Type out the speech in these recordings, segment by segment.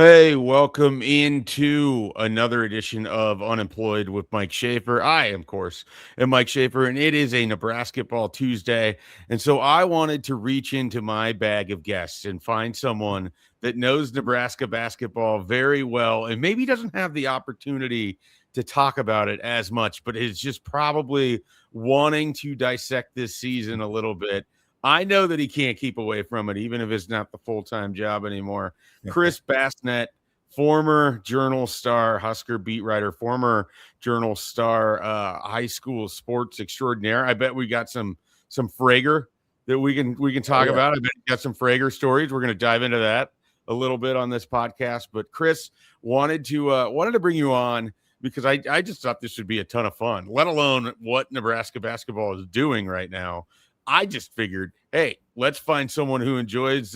Hey, welcome into another edition of Unemployed with Mike Schaefer. I, of course, am Mike Schaefer, and it is a Nebrasketball Tuesday. And so I wanted to reach into my bag of guests and find someone that knows Nebraska basketball very well and maybe doesn't have the opportunity to talk about it as much, but is just probably wanting to dissect this season a little bit. I know that he can't keep away from it, even if it's not the full-time job anymore. Chris Basnett, former Journal Star Husker beat writer, former Journal Star high school sports extraordinaire. I bet we got some Frager that we can talk about. I bet we got some Frager stories. We're going to dive into that a little bit on this podcast. But Chris wanted to bring you on because I just thought this would be a ton of fun, let alone what Nebraska basketball is doing right now. I just figured, hey, let's find someone who enjoys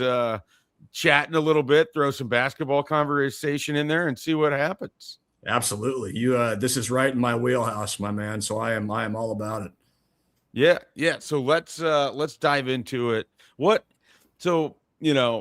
chatting a little bit, throw some basketball conversation in there and see what happens. Absolutely. This is right in my wheelhouse, my man. So I am all about it. Yeah. So let's dive into it.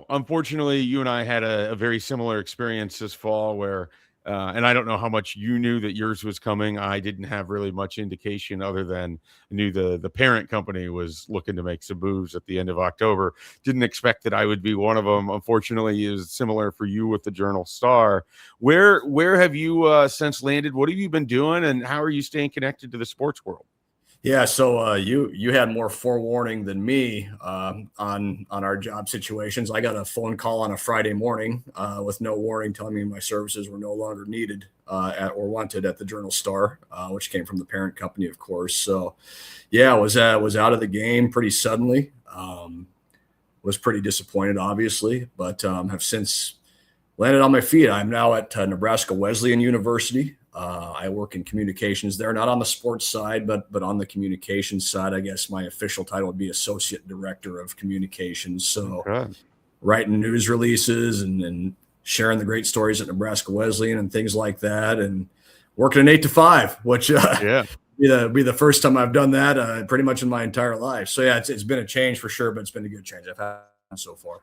Unfortunately, you and I had a very similar experience this fall where and I don't know how much you knew that yours was coming. I didn't have really much indication other than I knew the parent company was looking to make some moves at the end of October. Didn't expect that I would be one of them. Unfortunately, is similar for you with the Journal Star. Where have you since landed? What have you been doing, and how are you staying connected to the sports world? Yeah, so you had more forewarning than me on our job situations. I got a phone call on a Friday morning with no warning, telling me my services were no longer needed or wanted at the Journal Star, which came from the parent company, of course. So, yeah, was out of the game pretty suddenly. Was pretty disappointed, obviously, but have since landed on my feet. I'm now at Nebraska Wesleyan University. I work in communications there, not on the sports side, but on the communications side. I guess my official title would be Associate Director of Communications. So writing news releases and sharing the great stories at Nebraska Wesleyan and things like that, and working an 8 to 5, which be the first time I've done that pretty much in my entire life. So yeah, it's been a change for sure, but it's been a good change I've had so far.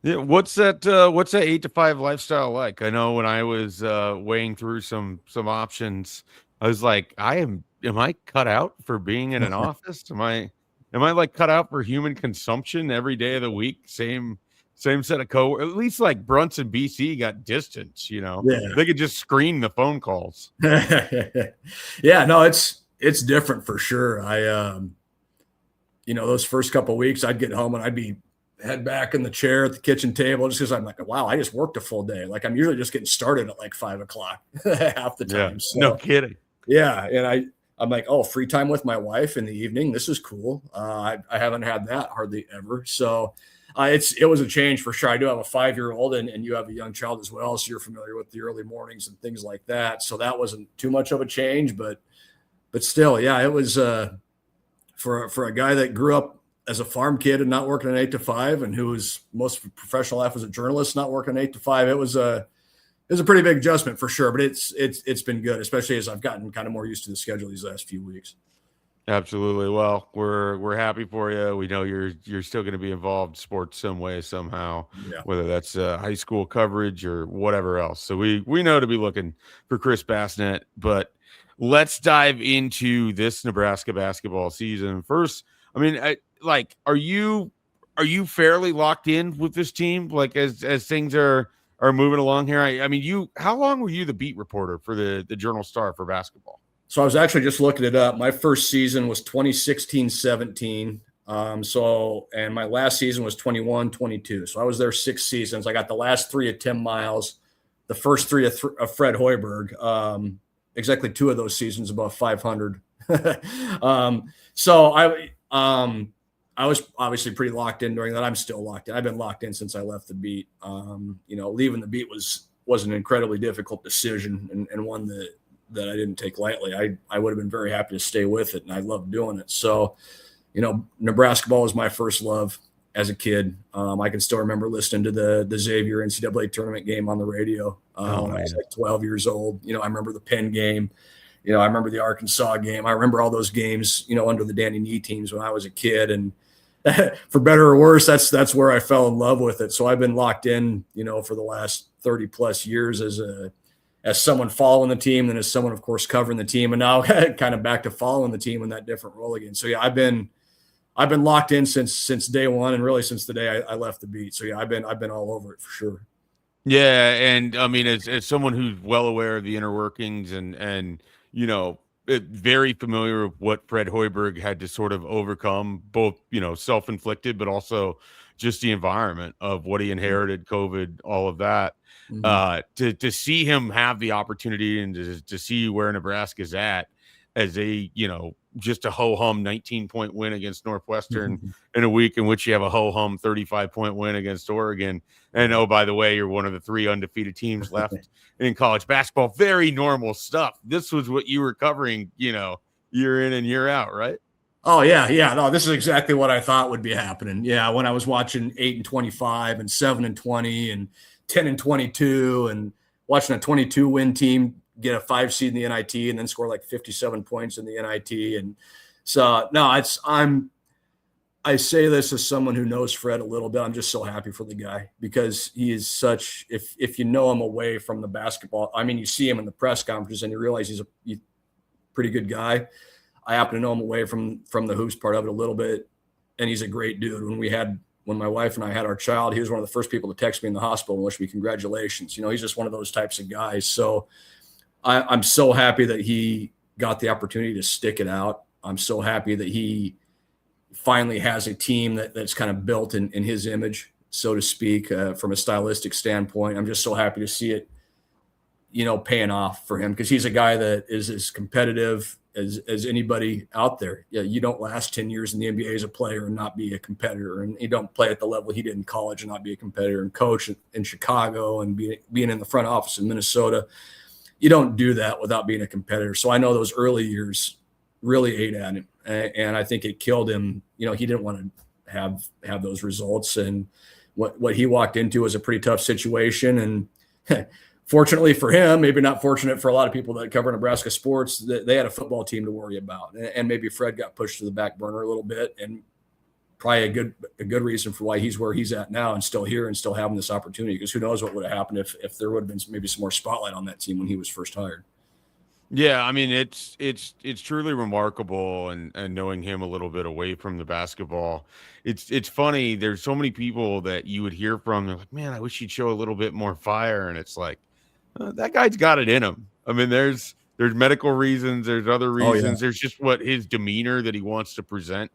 Yeah, what's that 8 to 5 lifestyle like? I know when I was weighing through some options, I was like, am I cut out for being in an office? Am I like cut out for human consumption every day of the week? Same set of at least like Brunson BC got distance, They could just screen the phone calls. Yeah, no, it's different for sure. I those first couple of weeks I'd get home and I'd be head back in the chair at the kitchen table just because I'm like, wow, I just worked a full day. Like I'm usually just getting started at like 5 o'clock half the time. Yeah, so, no kidding. Yeah. And I'm like, oh, free time with my wife in the evening. This is cool. I haven't had that hardly ever. So it was a change for sure. I do have a 5-year-old and you have a young child as well. So you're familiar with the early mornings and things like that. So that wasn't too much of a change, but still, yeah, it was for a guy that grew up as a farm kid and not working an 8 to 5, and who was most professional life as a journalist, not working 8 to 5. It was a pretty big adjustment for sure, but it's been good, especially as I've gotten kind of more used to the schedule these last few weeks. Absolutely. Well, we're happy for you. We know you're still going to be involved in sports some way, somehow, whether that's high school coverage or whatever else. So we know to be looking for Chris Basnett, but let's dive into this Nebraska basketball season first. I mean, are you fairly locked in with this team? Like as things are moving along here. I mean, how long were you the beat reporter for the Journal Star for basketball? So I was actually just looking it up. My first season was 2016-17. And my last season was 21-22. So I was there 6 seasons. I got the last 3 of Tim Miles, the first 3 of Fred Hoiberg. Exactly 2 of those seasons above 500. So I was obviously pretty locked in during that. I'm still locked in. I've been locked in since I left the beat. Leaving the beat was an incredibly difficult decision and one that I didn't take lightly. I would have been very happy to stay with it, and I loved doing it. So, Nebraska ball was my first love as a kid. I can still remember listening to the Xavier NCAA tournament game on the radio when I was like 12 years old. I remember the Penn game. I remember the Arkansas game. I remember all those games, under the Danny Nee teams when I was a kid. And for better or worse, that's where I fell in love with it. So I've been locked in, for the last 30 plus years as someone following the team, then as someone, of course, covering the team, and now kind of back to following the team in that different role again. So yeah, I've been locked in since day one, and really since the day I left the beat. So yeah, I've been all over it for sure. Yeah, and I mean, as someone who's well aware of the inner workings and very familiar with what Fred Hoiberg had to sort of overcome, both self-inflicted, but also just the environment of what he inherited, COVID, all of that. Mm-hmm. To see him have the opportunity and to see where Nebraska's at as just a ho-hum 19-point win against Northwestern in a week in which you have a ho-hum 35-point win against Oregon. And oh, by the way, you're one of the 3 undefeated teams left in college basketball. Very normal stuff. This was what you were covering, year in and year out, right? Oh yeah, yeah. No, this is exactly what I thought would be happening. Yeah, when I was watching 8-25 and 7-20 and 10-22 and watching a 22 win team get a 5 seed in the NIT and then score like 57 points in the NIT. And so no, I say this as someone who knows Fred a little bit. I'm just so happy for the guy because he is such, if you know him away from the basketball, I mean, you see him in the press conferences and you realize he's a pretty good guy. I happen to know him away from the hoops part of it a little bit. And he's a great dude. When my wife and I had our child, he was one of the first people to text me in the hospital and wish me congratulations. He's just one of those types of guys. So I'm so happy that he got the opportunity to stick it out. I'm so happy that he finally has a team that's kind of built in his image, so to speak, from a stylistic standpoint. I'm just so happy to see it, paying off for him because he's a guy that is as competitive as anybody out there. Yeah, you don't last 10 years in the NBA as a player and not be a competitor, and you don't play at the level he did in college and not be a competitor, and coach in Chicago and being in the front office in Minnesota. You don't do that without being a competitor. So I know those early years really ate at him, and I think it killed him. He didn't want to have those results, and what he walked into was a pretty tough situation. And fortunately for him, maybe not fortunate for a lot of people that cover Nebraska sports, that they had a football team to worry about, and maybe Fred got pushed to the back burner a little bit, and probably a good reason for why he's where he's at now and still here and still having this opportunity, because who knows what would have happened if there would have been maybe some more spotlight on that team when he was first hired. Yeah, I mean it's truly remarkable, and knowing him a little bit away from the basketball, it's funny. There's so many people that you would hear from. They're like, man, I wish he'd show a little bit more fire, and it's like that guy's got it in him. I mean, there's medical reasons, there's other reasons, Oh, yeah. there's just what his demeanor that he wants to present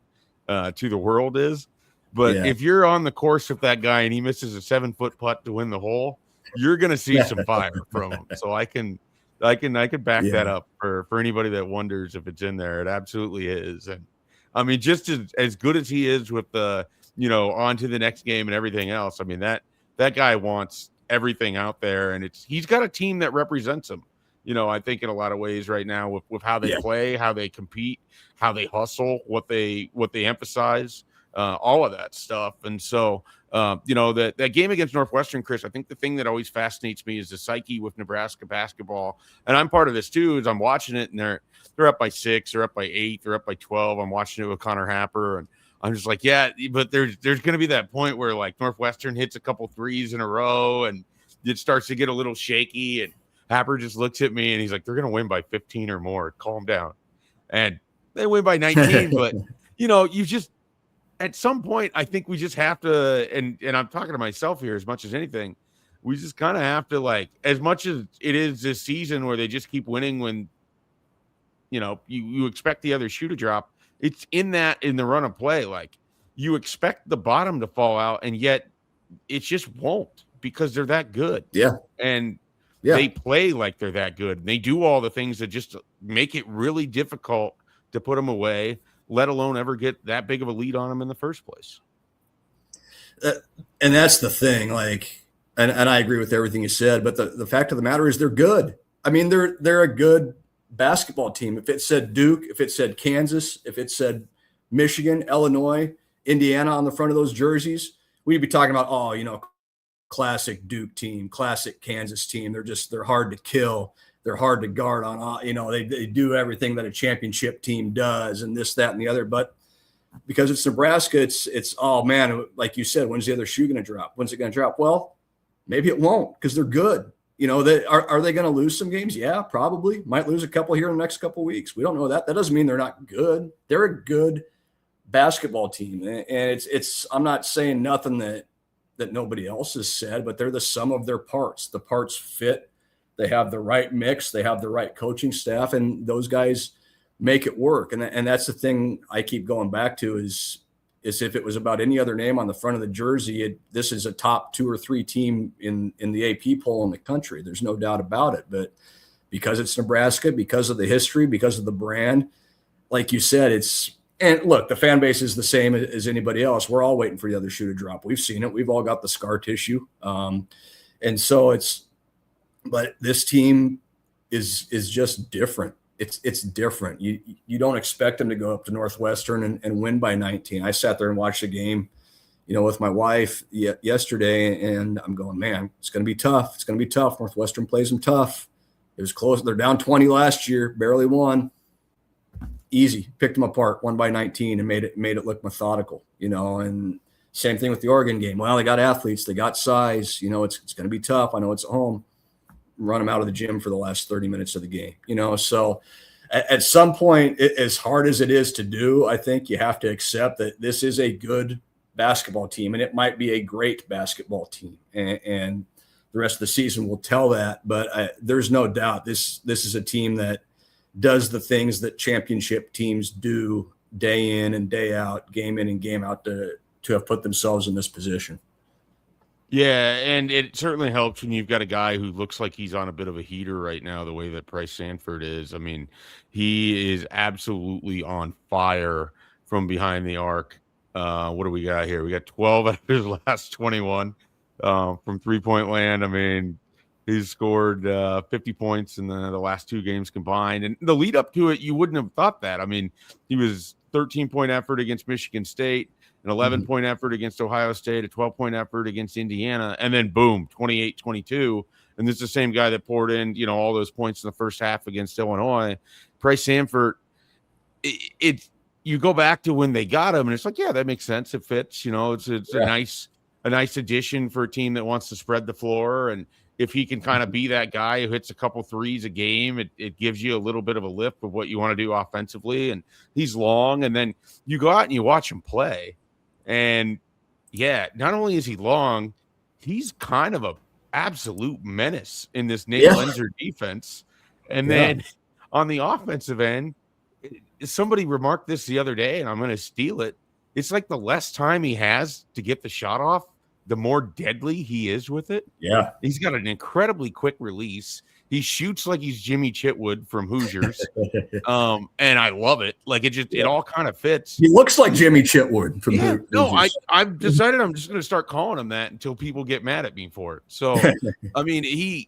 to the world is. But if you're on the course with that guy and he misses a 7-foot putt to win the hole, you're gonna see some fire from him. So I can back that up for anybody that wonders if it's in there. It absolutely is. And I mean, just as good as he is with the, on to the next game and everything else. I mean, that guy wants everything out there, and he's got a team that represents him. I think in a lot of ways right now with how they play, how they compete, how they hustle, what they emphasize, all of that stuff. And so, that game against Northwestern, Chris, I think the thing that always fascinates me is the psyche with Nebraska basketball. And I'm part of this too, as I'm watching it, and they're up by 6, they're up by 8, they're up by 12. I'm watching it with Connor Happer, and I'm just like, yeah, but there's going to be that point where like Northwestern hits a couple threes in a row and it starts to get a little shaky, and Happer just looks at me and he's like, they're going to win by 15 or more. Calm down. And they win by 19, but you just, at some point, I think we just have to, and I'm talking to myself here as much as anything, we just kind of have to, like, as much as it is this season where they just keep winning when, you expect the other shoe to drop, it's in the run of play. Like, you expect the bottom to fall out, and yet it just won't, because they're that good. Yeah. And they play like they're that good. And they do all the things that just make it really difficult to put them away, let alone ever get that big of a lead on them in the first place. And that's the thing, like, and I agree with everything you said, but the fact of the matter is they're good. I mean, they're a good basketball team. If it said Duke, if it said Kansas, if it said Michigan, Illinois, Indiana on the front of those jerseys, we'd be talking about, classic Duke team, classic Kansas team. They're hard to kill. They're hard to guard on. They do everything that a championship team does, and this, that, and the other. But because it's Nebraska, it's oh man, like you said, when's the other shoe going to drop? When's it going to drop? Well, Maybe it won't because they're good. You know, are they going to lose some games? Yeah, probably. Might lose a couple here in the next couple of weeks. We don't know that. That doesn't mean they're not good. They're a good basketball team, and it's. I'm not saying nothing that nobody else has said, but they're the sum of their parts. The parts fit. They have the right mix. They have the right coaching staff, and those guys make it work. And that's the thing I keep going back to is if it was about any other name on the front of the jersey, this is a top 2 or 3 team in the AP poll in the country. There's no doubt about it. But because it's Nebraska, because of the history, because of the brand, like you said, and look, the fan base is the same as anybody else. We're all waiting for the other shoe to drop. We've seen it. We've all got the scar tissue. And so but this team is just different. It's different. You don't expect them to go up to Northwestern and win by 19. I sat there and watched the game, with my wife yesterday, and I'm going, man, it's going to be tough. It's going to be tough. Northwestern plays them tough. It was close. They're down 20 last year, barely won. Easy, picked them apart, won by 19, and made it look methodical. And same thing with the Oregon game. Well, they got athletes, they got size. It's going to be tough. I know it's at home. Run them out of the gym for the last 30 minutes of the game. So at some point, as hard as it is to do, I think you have to accept that this is a good basketball team, and it might be a great basketball team. And the rest of the season will tell that. But there's no doubt this is a team that does the things that championship teams do day in and day out, game in and game out, to have put themselves in this position. Yeah, and it certainly helps when you've got a guy who looks like he's on a bit of a heater right now, the way that Bryce Sanford is. I mean, he is absolutely on fire from behind the arc. What do we got here? We got 12 out of his last 21 from three-point land. I mean, he's scored 50 points in the last 2 games combined. And the lead up to it, you wouldn't have thought that. I mean, he was 13-point effort against Michigan State, an 11-point effort against Ohio State, a 12-point effort against Indiana, and then boom, 28-22. And this is the same guy that poured in, all those points in the first half against Illinois. Bryce Sanford, you go back to when they got him, and it's like, yeah, that makes sense. It fits. It's a nice addition for a team that wants to spread the floor. And if he can kind of be that guy who hits a couple threes a game, it gives you a little bit of a lift of what you want to do offensively. And he's long, and then you go out and you watch him play. And yeah, not only is he long, he's kind of a absolute menace in this Nate Lenzer defense. And then on the offensive end, somebody remarked this the other day, and I'm going to steal it. It's like the less time he has to get the shot off, the more deadly he is with it. Yeah. He's got an incredibly quick release. He shoots like he's Jimmy Chitwood from Hoosiers. And I love it. Like it all kind of fits. He looks like Jimmy Chitwood from Hoosiers. No, I've decided I'm just going to start calling him that until people get mad at me for it. So, I mean, he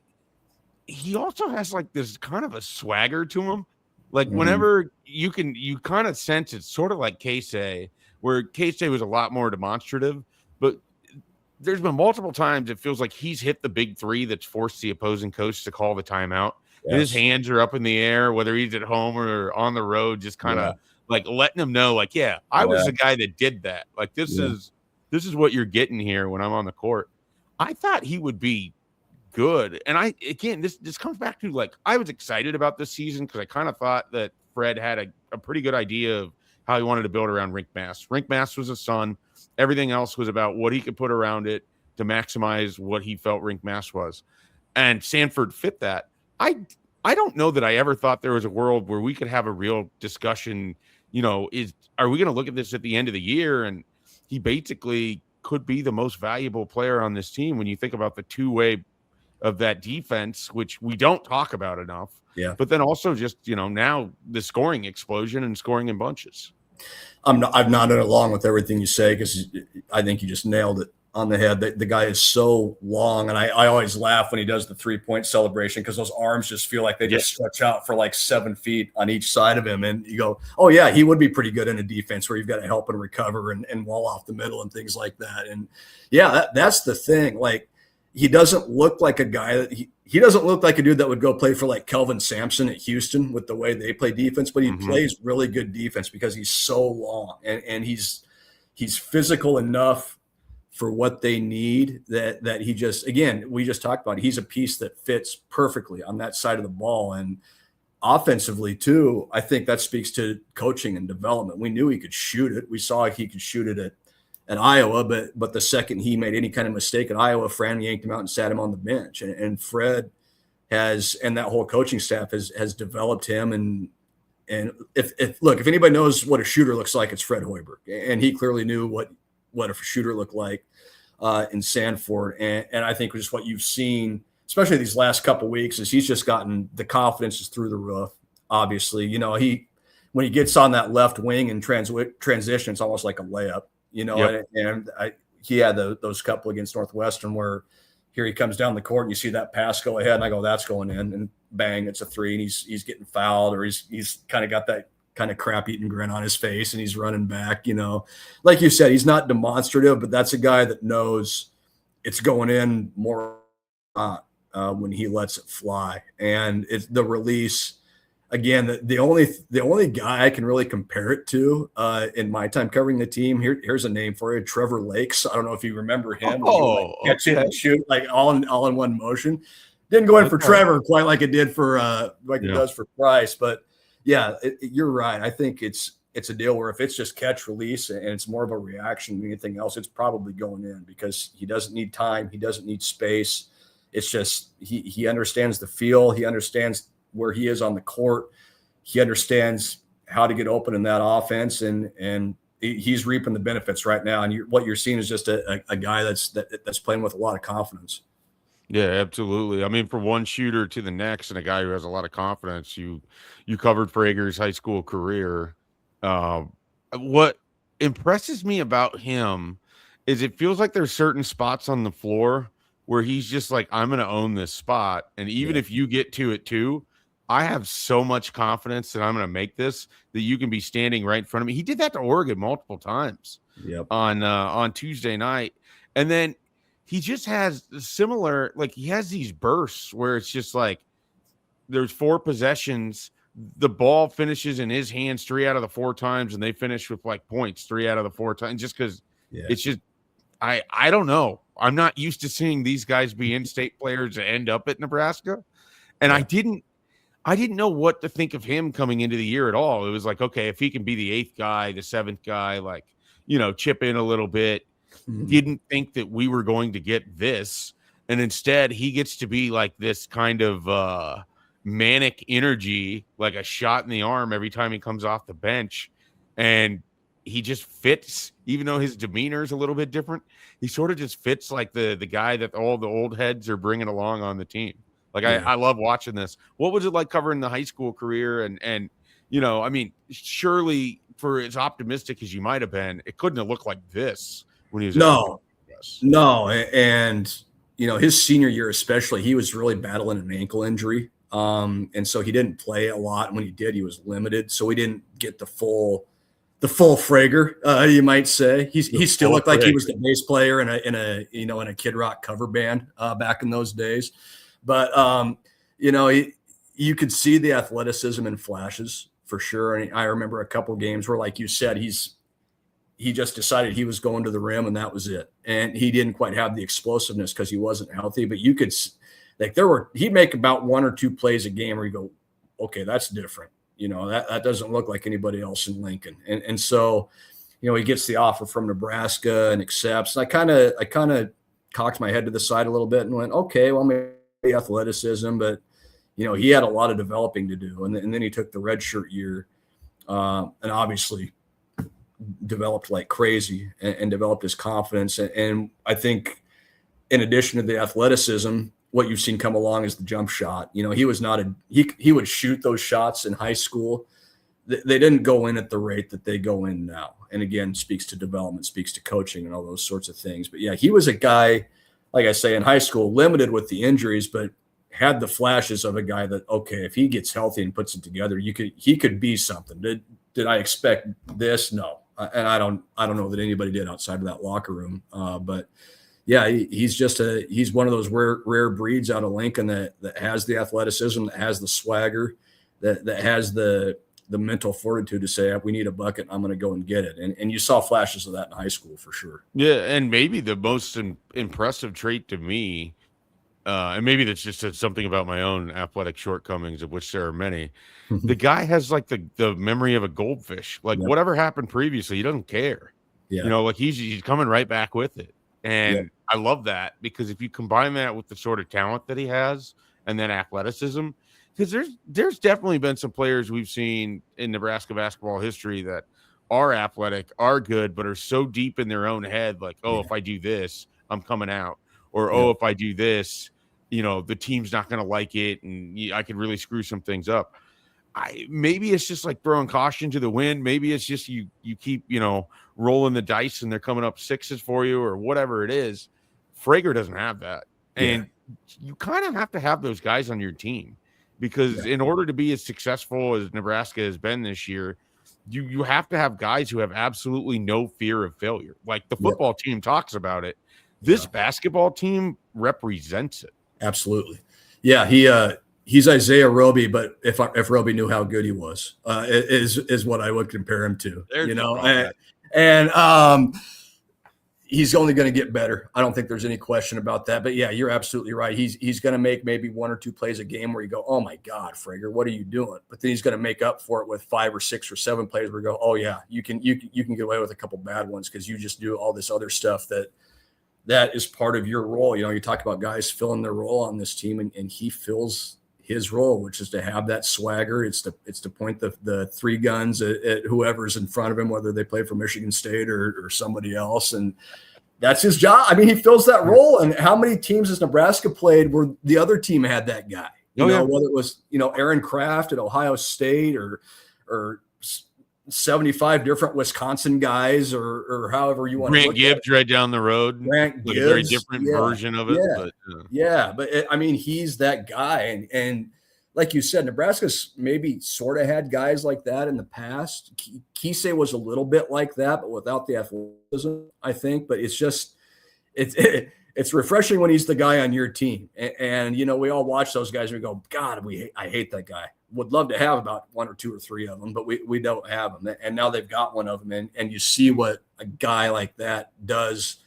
also has like this kind of a swagger to him. Like whenever you kind of sense it's sort of like Casey, where Casey was a lot more demonstrative, but there's been multiple times it feels like he's hit the big 3 that's forced the opposing coach to call the timeout. Yes. And his hands are up in the air, whether he's at home or on the road, just kind of like letting him know, like, I was the guy that did that. Like this is what you're getting here when I'm on the court. I thought he would be good. And this comes back to, like, I was excited about this season because I kind of thought that Fred had a pretty good idea of how he wanted to build around Rink Mass. Rink Mass was a son. Everything else was about what he could put around it to maximize what he felt Rink Mass was. And Sanford fit that. I don't know that I ever thought there was a world where we could have a real discussion, are we going to look at this at the end of the year? And he basically could be the most valuable player on this team when you think about the two-way of that defense, which we don't talk about enough. Yeah. But then also just, now the scoring explosion and scoring in bunches. I've nodded along with everything you say because I think you just nailed it on the head. The guy is so long, and I always laugh when he does the 3-point celebration because those arms just feel like they just stretch out for like 7 feet on each side of him. And you go, oh, yeah, he would be pretty good in a defense where you've got to help and recover and wall off the middle and things like that. And, that's the thing. Like, he doesn't look like a guy that he doesn't look like a dude that would go play for like Kelvin Sampson at Houston with the way they play defense, but he plays really good defense because he's so long and he's physical enough for what they need, that he just, again, we just talked about, he's a piece that fits perfectly on that side of the ball. And offensively too, I think that speaks to coaching and development. We knew he could shoot it. We saw he could shoot it at Iowa, but the second he made any kind of mistake at Iowa, Fran yanked him out and sat him on the bench. And Fred has, and that whole coaching staff has developed him. And if anybody knows what a shooter looks like, it's Fred Hoiberg. And he clearly knew what a shooter looked like in Sanford. And I think just what you've seen, especially these last couple of weeks, is he's just gotten, the confidence is through the roof. Obviously, when he gets on that left wing and transition, it's almost like a layup, Yep. he had those couple against Northwestern where here he comes down the court and you see that pass go ahead and I go, that's going in, and bang, it's a three, and he's getting fouled, or he's kind of got that kind of crap eating grin on his face and he's running back, like you said, he's not demonstrative, but that's a guy that knows it's going in more when he lets it fly. And it's the release. Again, the only guy I can really compare it to in my time covering the team, here's a name for you, Trevor Lakes. I don't know if you remember him. Oh, catch it and shoot like all in one motion. Didn't go in for Trevor quite like it did for it does for Price, but yeah, you're right. I think it's a deal where if it's just catch release and it's more of a reaction than anything else, it's probably going in because he doesn't need time, he doesn't need space. It's just he understands the feel, he understands where he is on the court. He understands how to get open in that offense, and he's reaping the benefits right now. And what you're seeing is just a guy that's playing with a lot of confidence. Yeah, absolutely. I mean, for one shooter to the next, and a guy who has a lot of confidence, you covered Frager's high school career. What impresses me about him is it feels like there's certain spots on the floor where he's just like, I'm going to own this spot, and even if you get to it too, I have so much confidence that I'm going to make this that you can be standing right in front of me. He did that to Oregon multiple times on Tuesday night, and then he just has similar, like he has these bursts where it's just like there's 4 possessions, the ball finishes in his hands 3 out of the 4 times, and they finish with like points 3 out of the 4 times, just because it's just I don't know. I'm not used to seeing these guys be in-state players that end up at Nebraska, and I didn't know what to think of him coming into the year at all. It was like, okay, if he can be the 8th guy, the 7th guy, like, chip in a little bit. Didn't think that we were going to get this, and instead he gets to be like this kind of manic energy, like a shot in the arm every time he comes off the bench, and he just fits. Even though his demeanor is a little bit different, he sort of just fits like the guy that all the old heads are bringing along on the team. Like I love watching this. What was it like covering the high school career? And I mean, surely for as optimistic as you might have been, it couldn't have looked like this when he was no. And his senior year especially, he was really battling an ankle injury, and so he didn't play a lot. And when he did, he was limited, so we didn't get the full Frager, you might say. He still looked like he was the bass player in a Kid Rock cover band back in those days, but you could see the athleticism in flashes for sure. And I remember a couple games where, like you said, he just decided he was going to the rim and that was it. And he didn't quite have the explosiveness because he wasn't healthy, but you could, like, he'd make about 1 or 2 plays a game where you go, okay, that's different. That doesn't look like anybody else in Lincoln. And so, he gets the offer from Nebraska and accepts. And I kind of cocked my head to the side a little bit and went, okay, well, maybe athleticism, but he had a lot of developing to do. And then he took the redshirt year and obviously developed like crazy and developed his confidence. And I think in addition to the athleticism, what you've seen come along is the jump shot. He was not he would shoot those shots in high school. They didn't go in at the rate that they go in now. And again, speaks to development, speaks to coaching and all those sorts of things. But yeah, he was a guy, like I say, in high school, limited with the injuries, but had the flashes of a guy that, okay, if he gets healthy and puts it together, he could be something. Did I expect this? No. And I don't know that anybody did outside of that locker room. But yeah, he's one of those rare breeds out of Lincoln that has the athleticism, that has the swagger, that has the the mental fortitude to say, we need a bucket, I'm going to go and get it. And you saw flashes of that in high school for sure. Yeah, and maybe the most impressive trait to me, and maybe that's just something about my own athletic shortcomings, of which there are many. The guy has like the memory of a goldfish. Like Yep. whatever happened previously, he doesn't care. Yeah. Like he's coming right back with it. And Yep. I love that, because if you combine that with the sort of talent that he has and then athleticism, because there's definitely been some players we've seen in Nebraska basketball history that are athletic, are good, but are so deep in their own head, like, oh, Yeah. if I do this, I'm coming out. Or, Yep. oh, if I do this, the team's not going to like it, and I could really screw some things up. Maybe it's just like throwing caution to the wind. Maybe it's just you keep, rolling the dice and they're coming up sixes for you or whatever it is. Frager doesn't have that. And you kind of have to have those guys on your team, because in order to be as successful as Nebraska has been this year, you have to have guys who have absolutely no fear of failure. Like the football team talks about it. This basketball team represents it. Absolutely. Yeah. He's Isaiah Roby, but if Roby knew how good he was, is what I would compare him to. And he's only going to get better. I don't think there's any question about that. But yeah, you're absolutely right. He's going to make maybe 1 or 2 plays a game where you go, oh my God, Frager, what are you doing? But then he's going to make up for it with 5 or 6 or 7 plays where you go, oh yeah, you can get away with a couple bad ones because you just do all this other stuff that is part of your role. You talk about guys filling their role on this team, and he fills his role, which is to have that swagger. It's to point the 3 guns at whoever's in front of him, whether they play for Michigan State or somebody else. And that's his job. I mean, he fills that role. And how many teams has Nebraska played where the other team had that guy? Whether it was, Aaron Kraft at Ohio State or 75 different Wisconsin guys or however you want to look at it. Grant Gibbs right down the road. Grant Gibbs, a very different version of it. But I mean, he's that guy. And like you said, Nebraska's maybe sort of had guys like that in the past. Kisei was a little bit like that, but without the athleticism, I think. But it's just it's refreshing when he's the guy on your team. And we all watch those guys and we go, God, I hate that guy. Would love to have about 1 or 2 or 3 of them, but we don't have them. And now they've got one of them. And you see what a guy like that does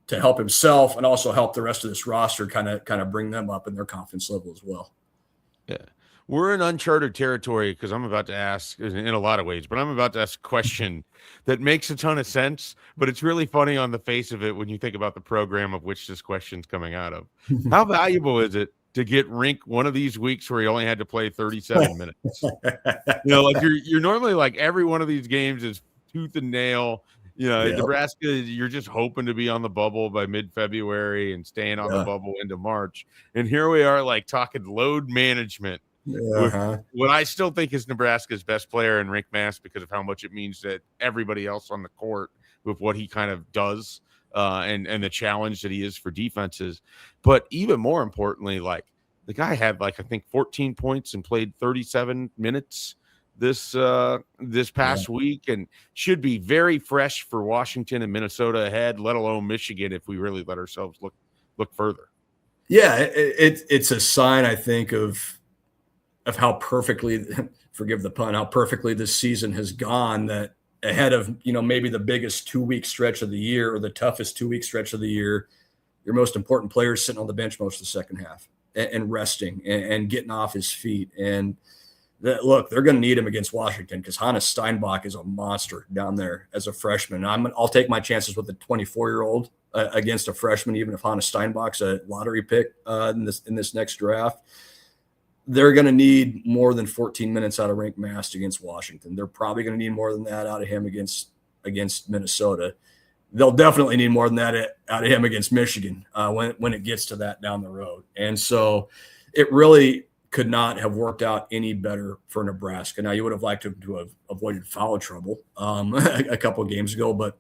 to help himself and also help the rest of this roster kind of bring them up in their confidence level as well. Yeah. We're in uncharted territory because I'm about to ask, in a lot of ways, but I'm about to ask a question that makes a ton of sense, but it's really funny on the face of it when you think about the program of which this question's coming out of. How valuable is it to get Rink one of these weeks where he only had to play 37 minutes? Like you're normally like every one of these games is tooth and nail. Nebraska, you're just hoping to be on the bubble by mid-February and staying on the bubble into March. And here we are like talking load management with what I still think is Nebraska's best player in Rink Mass because of how much it means that everybody else on the court with what he kind of does. And the challenge that he is for defenses. But even more importantly, like the guy had I think 14 points and played 37 minutes this past week, and should be very fresh for Washington and Minnesota ahead, let alone Michigan if we really let ourselves look further. Yeah, it's a sign, I think, of how perfectly, forgive the pun, how perfectly this season has gone, that ahead of, maybe the biggest 2-week stretch of the year or the toughest 2-week stretch of the year, your most important player is sitting on the bench most of the second half and resting and getting off his feet. And look, they're going to need him against Washington because Hannes Steinbach is a monster down there as a freshman. I'll take my chances with a 24-year-old against a freshman, even if Hannes Steinbach's a lottery pick in this next draft. They're going to need more than 14 minutes out of Rink Mast against Washington. They're probably going to need more than that out of him against Minnesota. They'll definitely need more than that out of him against Michigan when it gets to that down the road. And so it really could not have worked out any better for Nebraska. Now, you would have liked to have avoided foul trouble a couple of games ago, but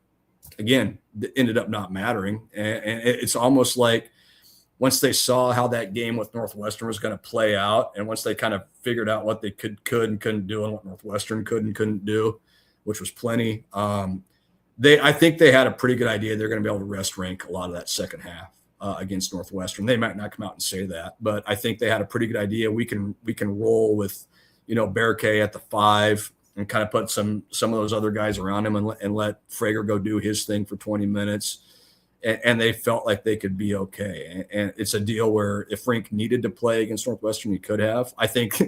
again, it ended up not mattering. And it's almost like once they saw how that game with Northwestern was going to play out, and once they kind of figured out what they could and couldn't do and what Northwestern could and couldn't do, which was plenty, I think they had a pretty good idea they're going to be able to rest Rink a lot of that second half against Northwestern. They might not come out and say that, but I think they had a pretty good idea. We can roll with, Berkay at the 5 and kind of put some of those other guys around him and let Frager go do his thing for 20 minutes. And they felt like they could be okay. And it's a deal where if Rink needed to play against Northwestern, he could have. I think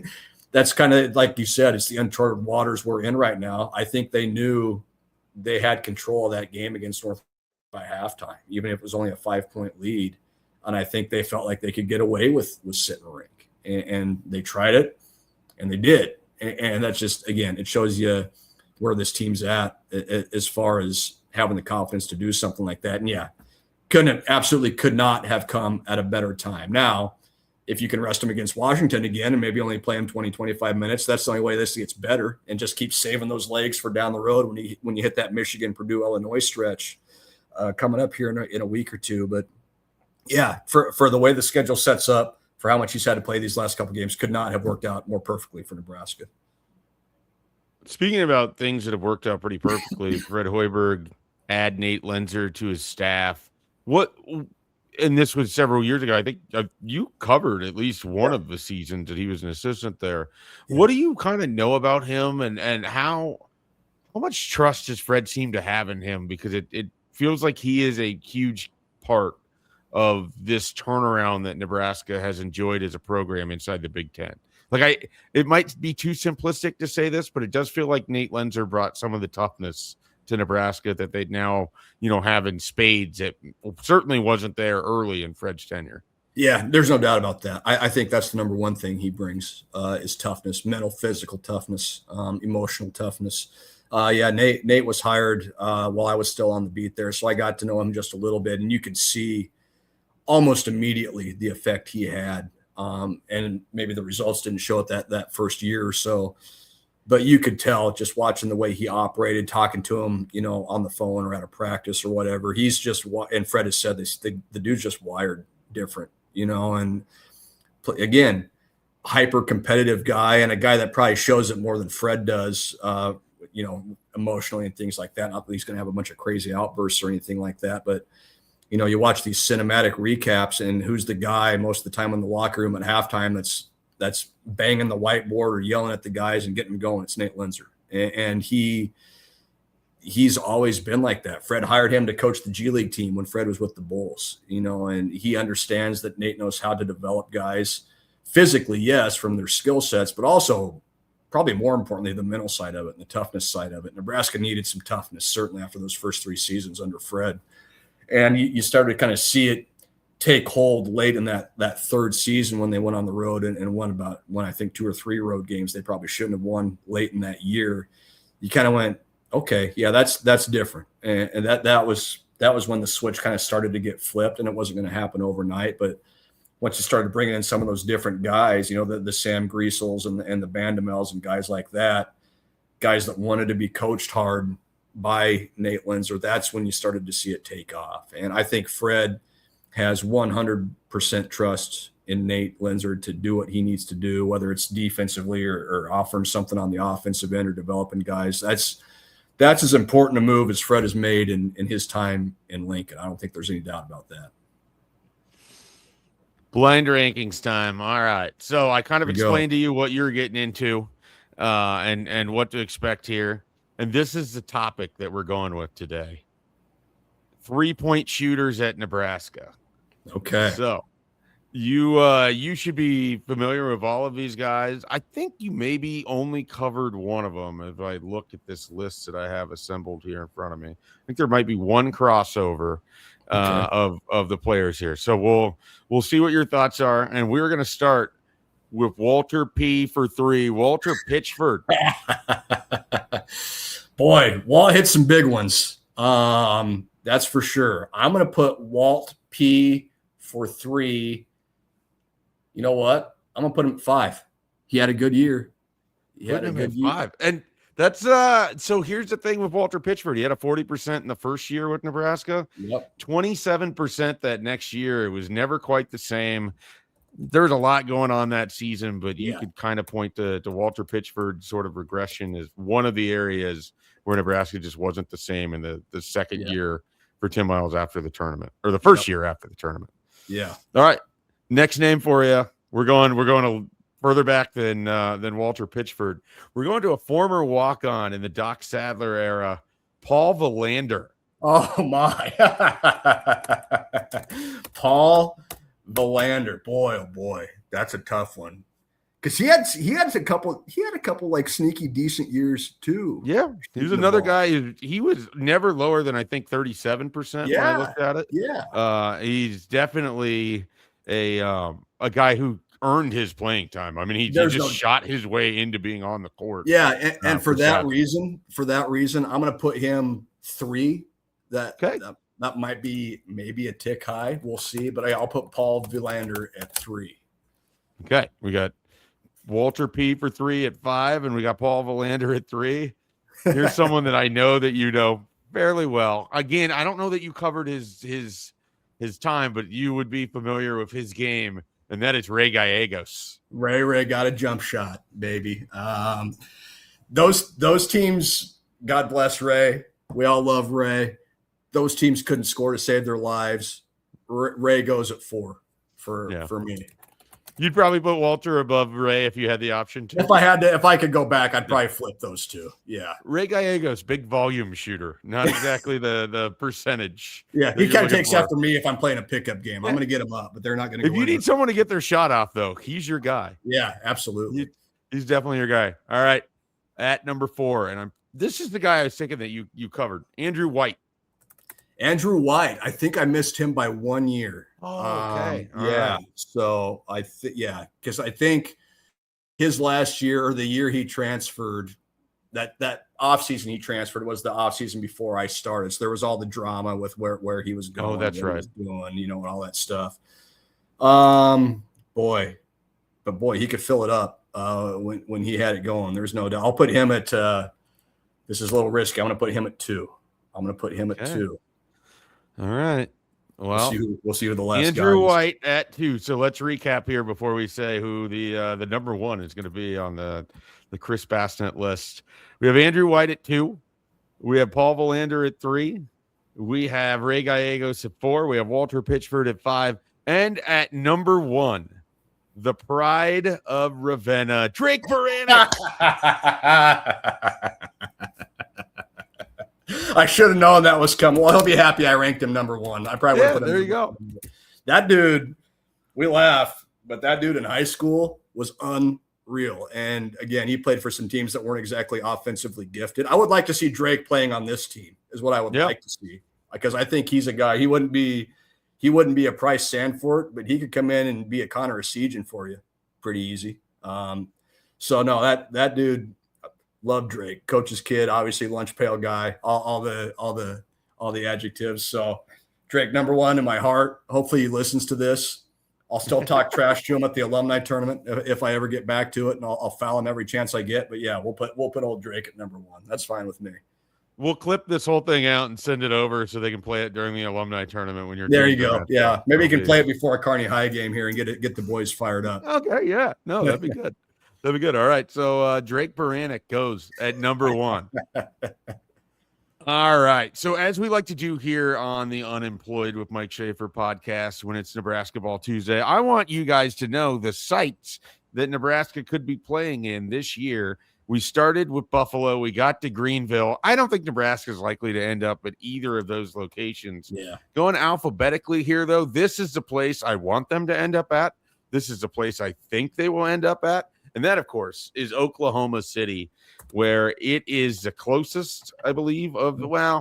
that's kind of like you said, it's the uncharted waters we're in right now. I think they knew they had control of that game against North by halftime, even if it was only a 5-point lead. And I think they felt like they could get away with sitting Rink. And they tried it, and they did. And that's just, again, it shows you where this team's at as far as having the confidence to do something like that. And yeah, absolutely could not have come at a better time. Now, if you can rest him against Washington again and maybe only play him 20, 25 minutes, that's the only way this gets better, and just keep saving those legs for down the road when you hit that Michigan, Purdue, Illinois stretch coming up here in a week or two. But yeah, for the way the schedule sets up, for how much he's had to play these last couple games, could not have worked out more perfectly for Nebraska. Speaking about things that have worked out pretty perfectly, Fred Hoiberg add Nate Lenzer to his staff. And this was several years ago. I think you covered at least one of the seasons that he was an assistant there. Yeah. What do you kind of know about him, and how much trust does Fred seem to have in him? Because it feels like he is a huge part of this turnaround that Nebraska has enjoyed as a program inside the Big Ten. Like it might be too simplistic to say this, but it does feel like Nate Lenzer brought some of the toughness to Nebraska that they now, have in spades. It certainly wasn't there early in Fred's tenure. Yeah, there's no doubt about that. I think that's the number one thing he brings is toughness, mental, physical toughness, emotional toughness. Nate was hired while I was still on the beat there, so I got to know him just a little bit, and you could see almost immediately the effect he had. And maybe the results didn't show it that first year or so. But you could tell just watching the way he operated, talking to him, on the phone or at a practice or whatever. He's just, and Fred has said this, the dude's just wired different, and again, hyper competitive guy, and a guy that probably shows it more than Fred does, emotionally and things like that. Not that he's going to have a bunch of crazy outbursts or anything like that, but you watch these cinematic recaps, and who's the guy most of the time in the locker room at halftime that's banging the whiteboard or yelling at the guys and getting them going? It's Nate Lenzer. And he's always been like that. Fred hired him to coach the G League team when Fred was with the Bulls, and he understands that Nate knows how to develop guys physically, yes, from their skill sets, but also probably more importantly, the mental side of it and the toughness side of it. Nebraska needed some toughness, certainly after those first 3 seasons under Fred. And you started to kind of see it take hold late in that third season when they went on the road and won I think 2 or 3 road games they probably shouldn't have won late in that year. You kind of went, okay, yeah, that's different. And that was when the switch kind of started to get flipped, and it wasn't going to happen overnight. But once you started bringing in some of those different guys, the Sam Griesels and the Bandamels and guys like that, guys that wanted to be coached hard by Nate Lenzer, that's when you started to see it take off. And I think Fred has 100% trust in Nate Lenzer to do what he needs to do, whether it's defensively or offering something on the offensive end or developing guys. That's as important a move as Fred has made in his time in Lincoln. I don't think there's any doubt about that. Blind rankings time. All right. So I kind of explained to you what you're getting into and what to expect here. And this is the topic that we're going with today. 3-point shooters at Nebraska. Okay. So you should be familiar with all of these guys. I think you maybe only covered one of them if I look at this list that I have assembled here in front of me. I think there might be one crossover of the players here. So we'll see what your thoughts are. And we're going to start with Walter P for 3. Walter Pitchford. Boy, Walt hit some big ones. That's for sure. I'm going to put Walt P for 3. You know what? I'm going to put him at 5. He had a good year. He had a good year. 5. And that's so here's the thing with Walter Pitchford. He had a 40% in the first year with Nebraska. Yep. 27% that next year. It was never quite the same. There's a lot going on that season, but you could kind of point to Walter Pitchford's sort of regression as one of the areas where Nebraska just wasn't the same in the second year for Tim Miles after the tournament, or the first year after the tournament. Yeah. All right. Next name for you. We're going to further back than Walter Pitchford. We're going to a former walk-on in the Doc Sadler era, Paul Valander. Oh my, Paul Valander. Boy, oh boy, that's a tough one. Because he had a couple like sneaky decent years too. Yeah, he was another guy. He was never lower than I think 37% when I looked at it. Yeah, he's definitely a guy who earned his playing time. I mean, he just shot his way into being on the court. Yeah, and for that reason, I'm going to put him 3. That might be maybe a tick high. We'll see, but I'll put Paul Valander at 3. Okay, we got Walter P for 3 at 5, and we got Paul Valander at 3. Here's someone that I know that you know fairly well. Again, I don't know that you covered his time, but you would be familiar with his game, and that is Ray Gallegos. Ray got a jump shot, baby. Those teams, God bless Ray. We all love Ray. Those teams couldn't score to save their lives. Ray goes at 4 for me. You'd probably put Walter above Ray if you had the option to. If I could go back, I'd probably flip those two. Yeah. Ray Gallegos, big volume shooter, not exactly the percentage. Yeah, he kind of takes after me if I'm playing a pickup game. I'm going to get him up, but they're not going to. If you need someone to get their shot off, though, he's your guy. Yeah, absolutely. He's definitely your guy. All right, at number 4, and this is the guy I was thinking that you covered, Andrew White. Andrew White, I think I missed him by 1 year. Oh, okay. Yeah. Right. So because I think his last year or the year he transferred, that offseason he transferred was the offseason before I started. So there was all the drama with where he was going. Oh, that's right. Doing, and all that stuff. Boy, he could fill it up when he had it going. There's no doubt. I'll put him at. This is a little risky. I'm going to put him at 2. I'm going to put him at 2. All right. Well, we'll see who the last Andrew guy is. White at 2. So let's recap here before we say who the number 1 is going to be on the Chris Basnett list. We have Andrew White at 2. We have Paul Valander at 3. We have Ray Gallegos at 4. We have Walter Pitchford at 5. And at number 1, the pride of Ravenna, Drake Baranek. I should have known that was coming. Well, he'll be happy I ranked him number 1. I probably would have put him. There you go. That dude, we laugh, but that dude in high school was unreal. And again, he played for some teams that weren't exactly offensively gifted. I would like to see Drake playing on this team, is what I would like to see, because I think he's a guy. He wouldn't be a Price Sandfort, but he could come in and be a Connor Esigian for you pretty easy. So no, that dude. Love Drake, coach's kid, obviously lunch pail guy, all the adjectives. So Drake, number 1 in my heart. Hopefully he listens to this. I'll still talk trash to him at the alumni tournament if I ever get back to it, and I'll foul him every chance I get. But yeah, we'll put old Drake at number 1. That's fine with me. We'll clip this whole thing out and send it over so they can play it during the alumni tournament when you're there. You go. Yeah, maybe you can play it before a Kearney High game here and get the boys fired up. Okay, yeah, no, that'd be good. That'd be good. All right. So Drake Baranek goes at number 1. All right. So as we like to do here on the Unemployed with Mike Schaefer podcast, when it's Nebrasketball Tuesday, I want you guys to know the sites that Nebraska could be playing in this year. We started with Buffalo. We got to Greenville. I don't think Nebraska is likely to end up at either of those locations. Yeah. Going alphabetically here, though, this is the place I want them to end up at. This is the place I think they will end up at. And that, of course, is Oklahoma City, where it is the closest, I believe,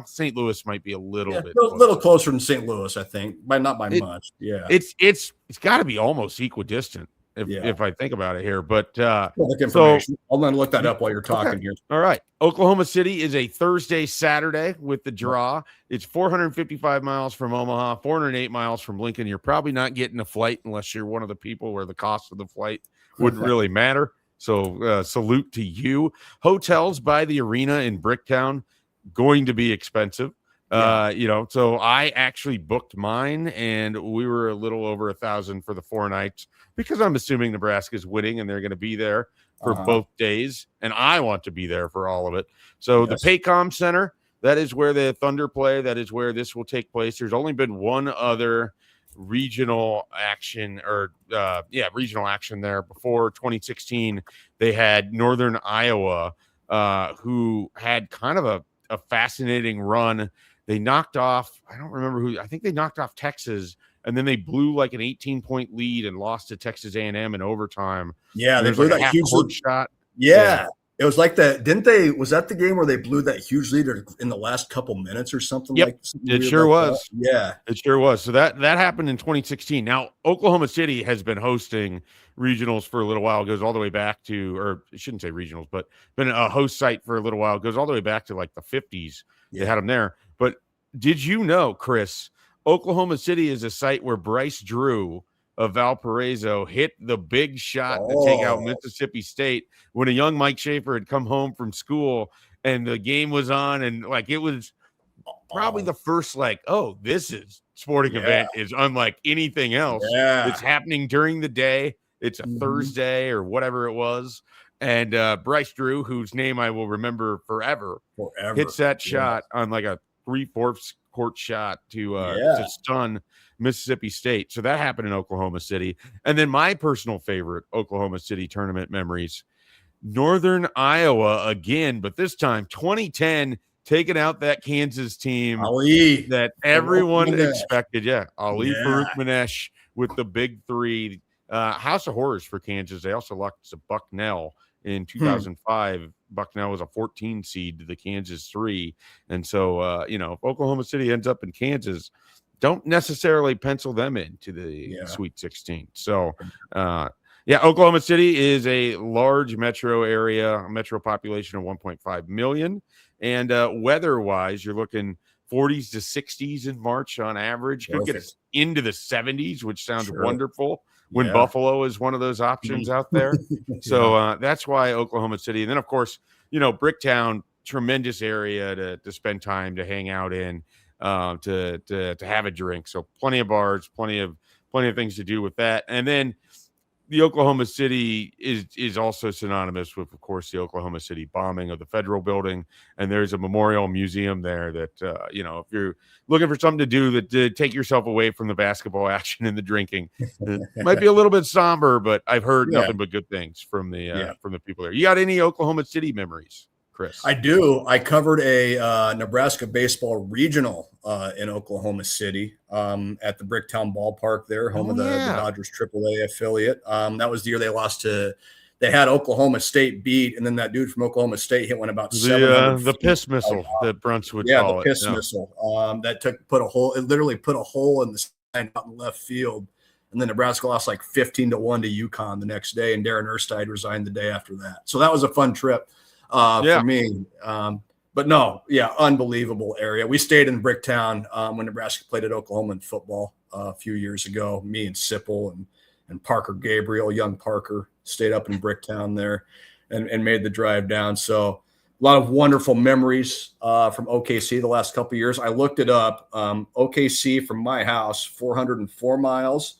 St. Louis might be a little bit closer. A little closer than St. Louis, I think, but not by much. Yeah, it's got to be almost equidistant if I think about it here. But so I'll then look that up while you're talking here. All right, Oklahoma City is a Thursday, Saturday with the draw. It's 455 miles from Omaha, 408 miles from Lincoln. You're probably not getting a flight unless you're one of the people where the cost of the flight wouldn't really matter. So salute to you. Hotels by the arena in Bricktown, going to be expensive. So I actually booked mine and we were a little over $1,000 for the 4 nights because I'm assuming Nebraska's winning and they're going to be there for both days. And I want to be there for all of it. So the Paycom Center, that is where the Thunder play. That is where this will take place. There's only been one other regional action regional action there. Before 2016, they had Northern Iowa, who had kind of a fascinating run. They knocked off, I don't remember who, I think they knocked off Texas, and then they blew like an 18-point lead and lost to Texas A&M in overtime. Yeah, And they there's blew like a that half huge court lead. shot. Yeah. It was like that. Didn't they? Was that the game where they blew that huge lead in the last couple minutes or something Yep, something it weird sure like was. that? Yeah. It sure was. So that happened in 2016. Now, Oklahoma City has been hosting regionals for a little while. It goes all the way back to, or I shouldn't say regionals, but been a host site for a little while. It goes all the way back to like the 50s. They had them there. But did you know, Chris, Oklahoma City is a site where Bryce Drew of Valparaiso hit the big shot to take out Mississippi State when a young Mike Schaefer had come home from school and the game was on, and like it was probably the first like, oh, this is sporting event is unlike anything else. It's happening during the day. It's a Thursday or whatever it was. And Bryce Drew, whose name I will remember forever. Hits that shot on like a 3/4 court shot to stun Mississippi State. So that happened in Oklahoma City. And then my personal favorite Oklahoma City tournament memories, Northern Iowa again, but this time 2010, taking out that Kansas team that everyone expected. Yeah, Ali Farouk-Manesh with the big three. House of Horrors for Kansas. They also lost to Bucknell in 2005. Bucknell was a 14 seed to the Kansas 3. And so, if Oklahoma City ends up in Kansas, don't necessarily pencil them into the Sweet 16. So, Oklahoma City is a large metro area, a metro population of 1.5 million. And weather-wise, you're looking 40s to 60s in March on average. Could get us into the 70s, which sounds wonderful when Buffalo is one of those options out there. So that's why Oklahoma City. And then, of course, Bricktown, tremendous area to spend time, to hang out in, to have a drink. So plenty of bars, plenty of things to do with that. And then the Oklahoma City is also synonymous with, of course, the Oklahoma City bombing of the federal building. And there's a memorial museum there that, if you're looking for something to do to take yourself away from the basketball action and the drinking, it might be a little bit somber, but I've heard nothing but good things from the people there. You got any Oklahoma City memories, Chris? I do. I covered a Nebraska baseball regional in Oklahoma City at the Bricktown Ballpark there, home of the Dodgers AAA affiliate. That was the year they lost they had Oklahoma State beat, and then that dude from Oklahoma State hit one about 700 the piss missile that Brunts would call it. The piss missile. It literally put a hole in the sign out in left field. And then Nebraska lost like 15-1 to UConn the next day, and Darren Erstide resigned the day after that. So that was a fun trip. For me. But no, unbelievable area. We stayed in Bricktown when Nebraska played at Oklahoma in football a few years ago. Me and Sipple and Parker Gabriel, young Parker, stayed up in Bricktown there and made the drive down. So a lot of wonderful memories from OKC the last couple of years. I looked it up. OKC from my house, 404 miles.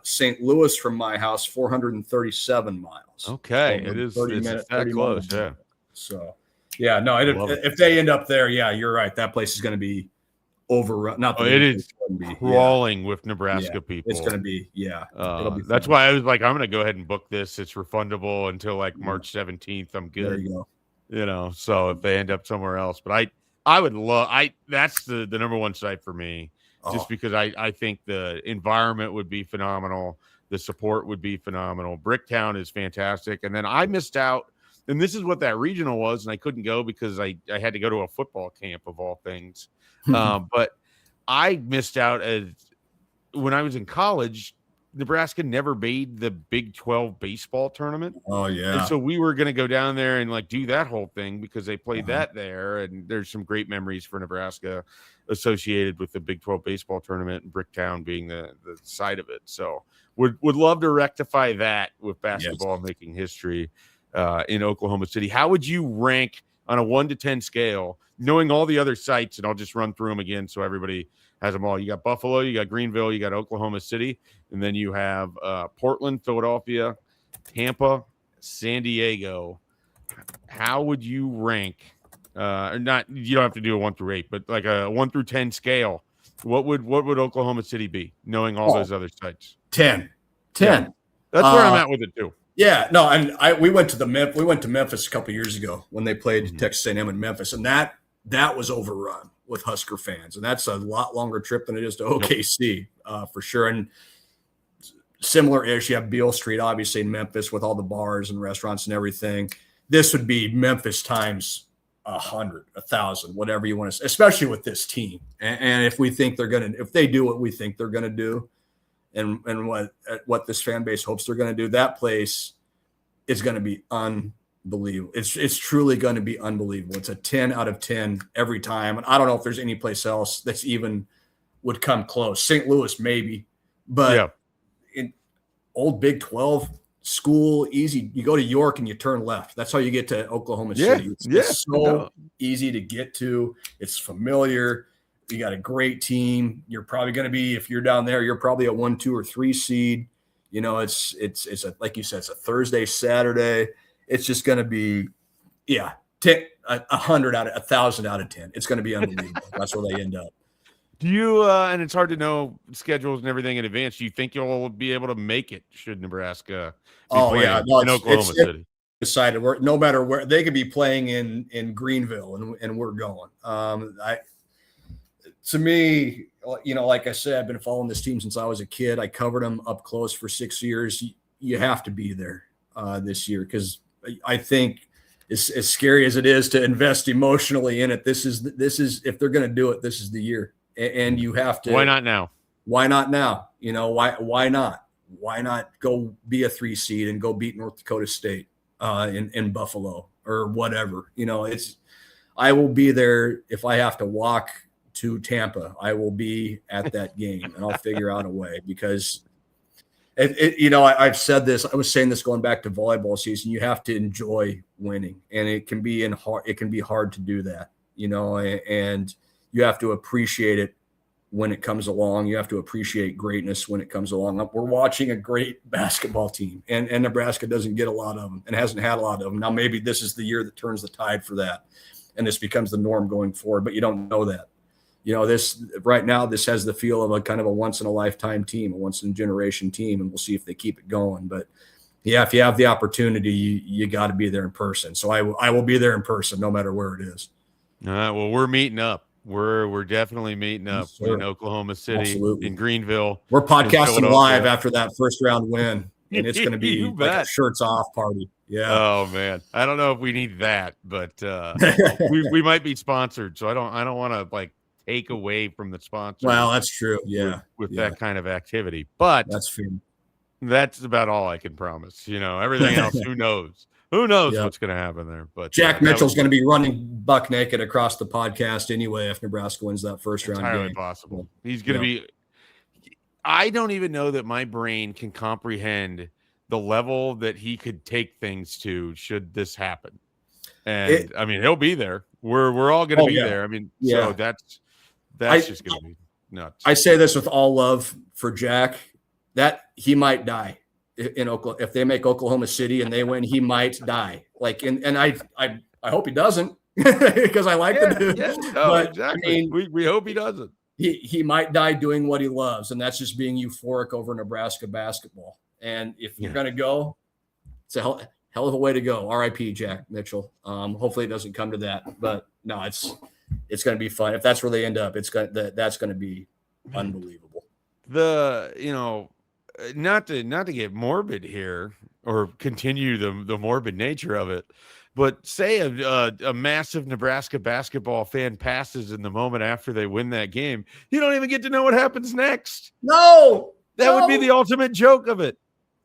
St. Louis from my house, 437 miles. Okay, it is 30 minutes, that close. Yeah. So, if they end up there, you're right. That place is going to be overrun. It is crawling with Nebraska people. It's going to be, it'll be that's why I was like, I'm going to go ahead and book this. It's refundable until like March 17th. I'm good. There you go. So if they end up somewhere else, but I would love. That's the number one site for me. Just because I think the environment would be phenomenal. The support would be phenomenal. Bricktown is fantastic. And then I missed out, and this is what that regional was, and I couldn't go because I had to go to a football camp of all things. But I missed out when I was in college. Nebraska never made the Big 12 baseball tournament. Oh, yeah. And so we were going to go down there and like do that whole thing because they played that there. And there's some great memories for Nebraska associated with the Big 12 baseball tournament, and Bricktown being the site of it. So would love to rectify that with basketball making history in Oklahoma City. How would you rank on a 1 to 10 scale, knowing all the other sites? And I'll just run through them again so everybody has them all. You got Buffalo, you got Greenville, you got Oklahoma City, and then you have Portland, Philadelphia, Tampa, San Diego. How would you rank? Or not? You don't have to do a 1 through 8, but like a 1 through 10 scale. What would Oklahoma City be, knowing all those other sites? 10. Yeah. That's where I'm at with it too. Yeah, no, and we went to Memphis a couple years ago when they played Texas A&M in Memphis, and that was overrun with Husker fans, and that's a lot longer trip than it is to OKC for sure. And similar ish, you have Beale Street, obviously in Memphis with all the bars and restaurants and everything. This would be Memphis times 100, 1,000, whatever you want to say, especially with this team. And if we think if they do what we think they're gonna do, and what this fan base hopes they're going to do, that place is going to be unbelievable. It's truly going to be unbelievable. It's a 10 out of 10 every time. And I don't know if there's any place else that's even would come close. St. Louis, maybe, but in old Big 12 school, easy. You go to York and you turn left. That's how you get to Oklahoma City. It's so easy to get to. It's familiar. You got a great team. You're probably going to be, if you're down there, you're probably a 1, 2, or 3 seed. You know, it's like you said, it's a Thursday, Saturday. It's just going to be, 100 out of 1,000 out of 10. It's going to be unbelievable. That's where they end up. Do you, and it's hard to know schedules and everything in advance. Do you think you'll be able to make it should Nebraska be playing in Oklahoma City? Decided no matter where they could be playing in Greenville and we're going. To me, you know, like I said, I've been following this team since I was a kid. I covered them up close for 6 years. You have to be there this year because I think as scary as it is to invest emotionally in it, this is if they're going to do it, this is the year. And you have to. Why not now? Why not now? You know, why not? Why not go be a 3 seed and go beat North Dakota State in Buffalo or whatever? You know, I will be there if I have to walk to Tampa. I will be at that game and I'll figure out a way because you know, I've said this, I was saying this going back to volleyball season, you have to enjoy winning and it can be hard to do that, you know, and you have to appreciate it when it comes along. You have to appreciate greatness when it comes along. We're watching a great basketball team and Nebraska doesn't get a lot of them and hasn't had a lot of them. Now, maybe this is the year that turns the tide for that. And this becomes the norm going forward, but you don't know that. You know, this right now, this has the feel of a kind of a once in a lifetime team, a once in a generation team, and we'll see if they keep it going. But yeah, if you have the opportunity, you got to be there in person. So I will be there in person, no matter where it is. All right. Well, we're meeting up. We're definitely meeting up in Oklahoma City, in Greenville. We're podcasting live after that first round win, and it's going to be like a shirts off party. Yeah. Oh man, I don't know if we need that, but we might be sponsored, so I don't want to like take away from the sponsor. Well, that's true. Yeah, with that kind of activity, but that's fair. That's about all I can promise. You know, everything else, who knows? Who knows what's going to happen there? But Jack Mitchell's going to be running buck naked across the podcast anyway if Nebraska wins that first round game. Entirely possible. He's going to be. I don't even know that my brain can comprehend the level that he could take things to should this happen. And I mean, he'll be there. We're all going to be there. I mean, so that's just going to be nuts. I say this with all love for Jack, that he might die in Oklahoma. If they make Oklahoma City and they win, he might die. Like, and I hope he doesn't because I like the dude. Yeah, no, but exactly. I mean, we hope he doesn't. He might die doing what he loves, and that's just being euphoric over Nebraska basketball. And if you're going to go, it's a hell of a way to go. R.I.P. Jack Mitchell. Hopefully it doesn't come to that, but no, it's going to be fun. If that's where they end up, that's going to be unbelievable. Not to get morbid here or continue the morbid nature of it, but say a massive Nebraska basketball fan passes in the moment after they win that game, you don't even get to know what happens next. No, that would be the ultimate joke of it.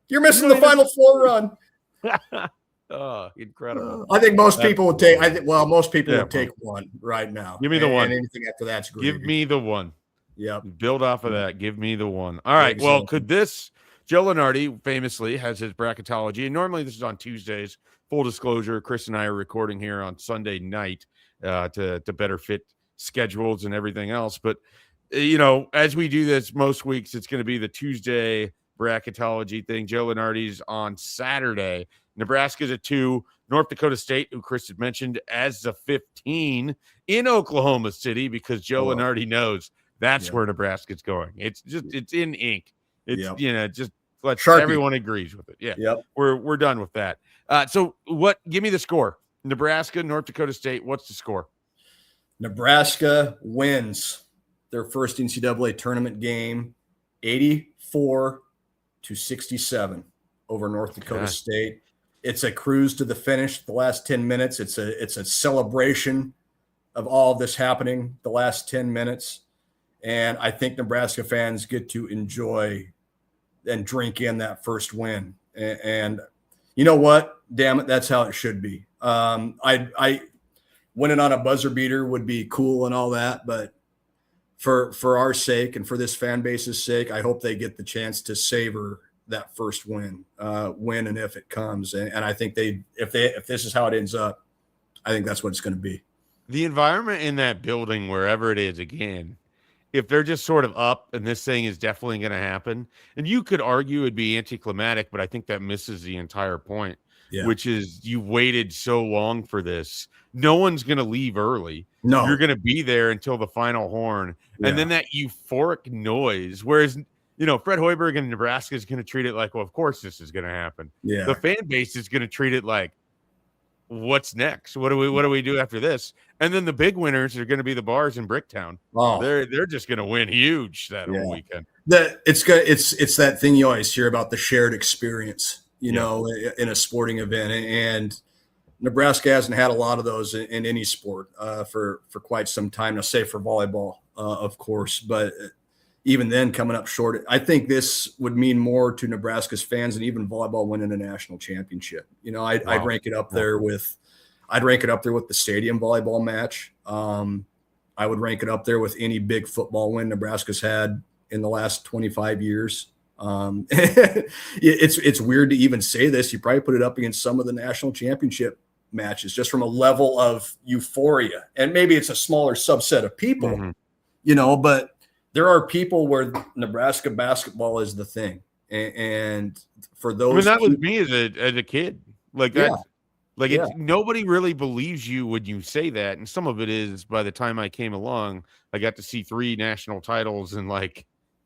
You're missing the Final Four run. Oh, incredible! I think most people would take. Most people would take one right now. Give me the one. And anything after that's great. Give me the one. Yeah. Build off of that. Give me the one. All right. Exactly. Well, could this? Joe Lenardi famously has his bracketology, and normally this is on Tuesdays. Full disclosure: Chris and I are recording here on Sunday night to better fit schedules and everything else. But as we do this most weeks, it's going to be the Tuesday bracketology thing. Joe Lenardi's on Saturday. Nebraska's at 2. North Dakota State, who Chris had mentioned, as the 15 in Oklahoma City, because Joe Lenardi knows That's where Nebraska's going. It's in ink. It's just everyone agrees with it. Yeah. Yep. We're done with that. So give me the score. Nebraska, North Dakota State. What's the score? Nebraska wins their first NCAA tournament game 84-67 over North Dakota State. It's a cruise to the finish the last 10 minutes. It's a celebration of all of this happening the last 10 minutes. And I think Nebraska fans get to enjoy and drink in that first win. And you know what? Damn it, that's how it should be. I winning on a buzzer beater would be cool and all that, but for our sake and for this fan base's sake, I hope they get the chance to savor that first win, when and if it comes. And I think if this is how it ends up, I think that's what it's going to be. The environment in that building, wherever it is, again, if they're just sort of up and this thing is definitely going to happen, and you could argue it'd be anticlimactic, but I think that misses the entire point, which is you waited so long for this. No one's going to leave early. No, you're going to be there until the final horn. And then that euphoric noise, whereas, Fred Hoiberg in Nebraska is going to treat it like, well, of course this is going to happen. Yeah. The fan base is going to treat it like, what's next? What do we do after this? And then the big winners are going to be the bars in Bricktown. Oh, they're just going to win huge that whole weekend. It's that thing you always hear about, the shared experience, in a sporting event, and Nebraska hasn't had a lot of those in any sport for quite some time now, save for volleyball, of course. But even then, coming up short, I think this would mean more to Nebraska's fans than even volleyball winning a national championship. I'd rank it up there with the stadium volleyball match. I would rank it up there with any big football win Nebraska's had in the last 25 years. It's weird to even say this. You probably put it up against some of the national championship matches just from a level of euphoria. And maybe it's a smaller subset of people, but there are people where Nebraska basketball is the thing. And for those, that was me as a kid. Like that. Nobody really believes you when you say that. And some of it is, by the time I came along, I got to see 3 national titles in a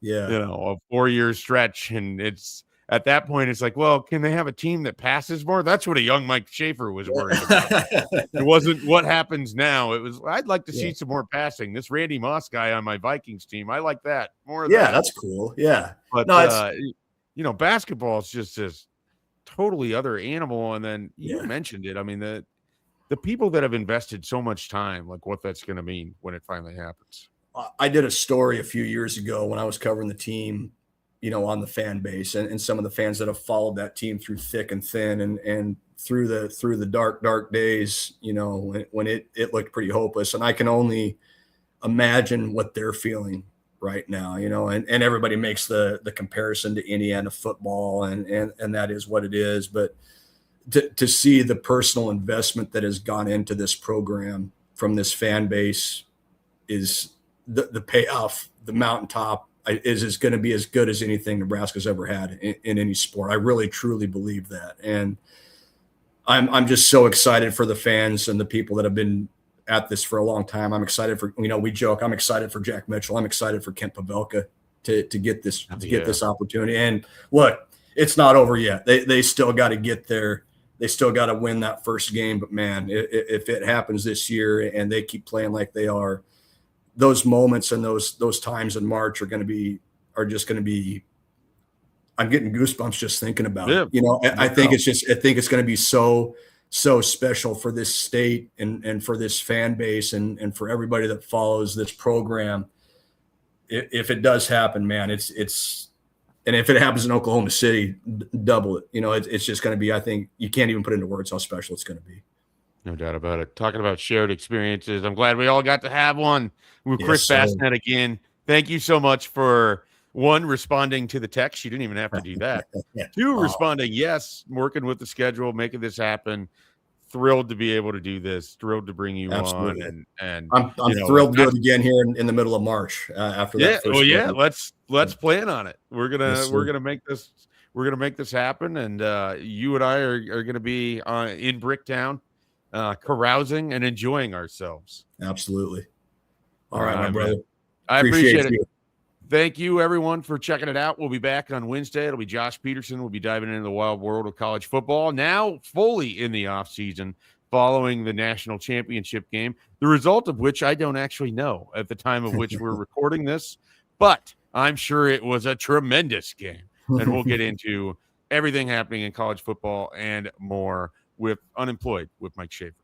4-year stretch. And it's at that point, it's like, well, can they have a team that passes more? That's what a young Mike Schaefer was worried about. It wasn't what happens now. It was, I'd like to see some more passing. This Randy Moss guy on my Vikings team, I like that more. Of that. That's cool. Yeah. But, basketball is just this totally other animal. And then you mentioned it. I mean, the people that have invested so much time, like what that's going to mean when it finally happens. I did a story a few years ago when I was covering the team, on the fan base and some of the fans that have followed that team through thick and thin and through the dark days, when it looked pretty hopeless. And I can only imagine what they're feeling right now, and everybody makes the comparison to Indiana football and that is what it is. But to see the personal investment that has gone into this program from this fan base is the payoff, the mountaintop is going to be as good as anything Nebraska's ever had in any sport. I really, truly believe that. And I'm just so excited for the fans and the people that have been at this for a long time. I'm excited for, we joke, I'm excited for Jack Mitchell. I'm excited for Kent Pavelka to get this, get this opportunity. And look, it's not over yet. They still got to get there. They still got to win that first game. But man, if it happens this year and they keep playing like they are, those moments and those times in March are just going to be, I'm getting goosebumps just thinking about it. I think it's going to be so special for this state and for this fan base and for everybody that follows this program. If it does happen, man, and if it happens in Oklahoma City, double it. It's just going to be, I think you can't even put into words how special it's going to be. No doubt about it. Talking about shared experiences, I'm glad we all got to have one with Chris Basnett again. Thank you so much for, 1, responding to the text. You didn't even have to do that. 2, responding, yes, working with the schedule, making this happen. Thrilled to be able to do this. Thrilled to bring you on. And I'm thrilled to do it again here in the middle of March after that. Let's plan on it. We're gonna make this happen, and you and I are gonna be in Bricktown, carousing and enjoying ourselves. Absolutely. All right, my brother. Man. I appreciate it. Thank you, everyone, for checking it out. We'll be back on Wednesday. It'll be Josh Peterson. We'll be diving into the wild world of college football, now fully in the offseason following the national championship game, the result of which I don't actually know at the time of which we're recording this, but I'm sure it was a tremendous game. And we'll get into everything happening in college football and more with Unemployed with Mike Schaefer.